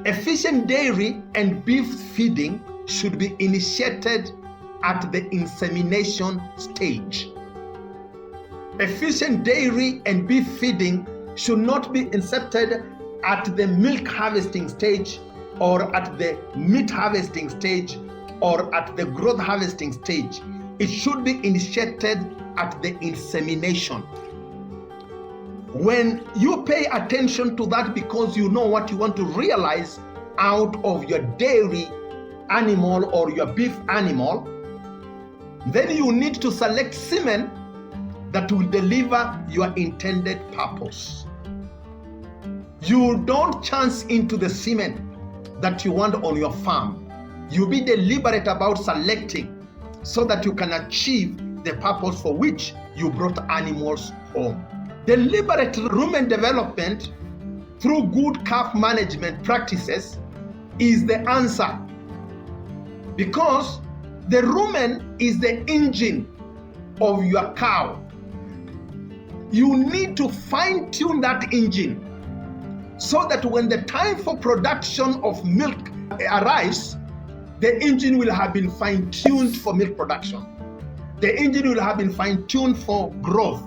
Efficient dairy and beef feeding should be initiated at the insemination stage. Efficient dairy and beef feeding should not be incepted at the milk harvesting stage, or at the meat harvesting stage, or at the growth harvesting stage. It should be initiated at the insemination. When you pay attention to that, because you know what you want to realize out of your dairy animal or your beef animal, then you need to select semen that will deliver your intended purpose. You don't chance into the semen that you want on your farm. You be deliberate about selecting so that you can achieve the purpose for which you brought animals home. Deliberate rumen development through good calf management practices is the answer, because the rumen is the engine of your cow. You need to fine-tune that engine so that when the time for production of milk arrives, the engine will have been fine-tuned for milk production. The engine will have been fine-tuned for growth.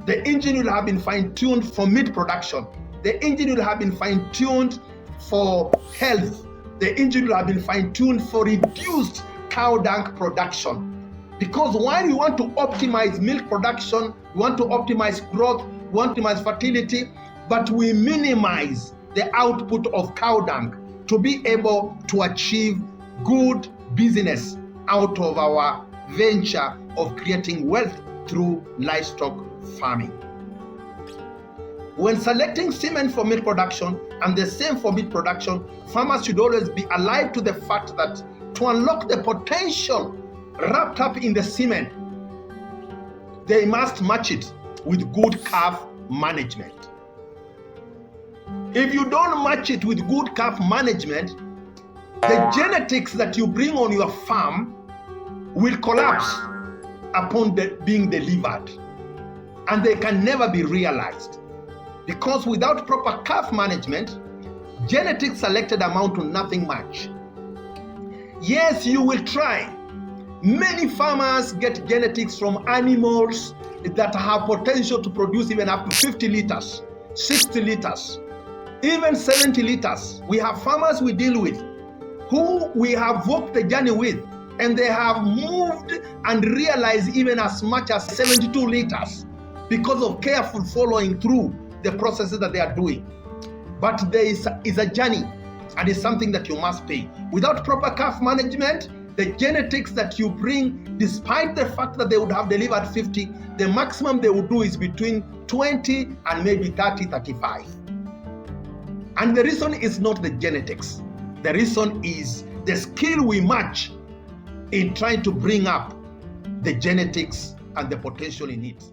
The engine will have been fine-tuned for meat production. The engine will have been fine-tuned for health. The engine will have been fine-tuned for reduced cow dung production. Because while you want to optimize milk production, you want to optimize growth, you want to optimize fertility, but we minimize the output of cow dung to be able to achieve good business out of our venture of creating wealth through livestock farming. When selecting semen for milk production, and the same for meat production, farmers should always be alive to the fact that to unlock the potential wrapped up in the semen, they must match it with good calf management. If you don't match it with good calf management, the genetics that you bring on your farm will collapse upon being delivered, and they can never be realized. Because without proper calf management, genetics selected amount to nothing much. Yes, you will try. Many farmers get genetics from animals that have potential to produce even up to 50 liters, 60 liters, even 70 liters. We have farmers we deal with who we have walked the journey with, and they have moved and realized even as much as 72 liters because of careful following through the processes that they are doing. But there is a journey, and it's something that you must pay. Without proper calf management, the genetics that you bring, despite the fact that they would have delivered 50, the maximum they would do is between 20 and maybe 30, 35. And the reason is not the genetics. The reason is the skill we match in trying to bring up the genetics and the potential in it.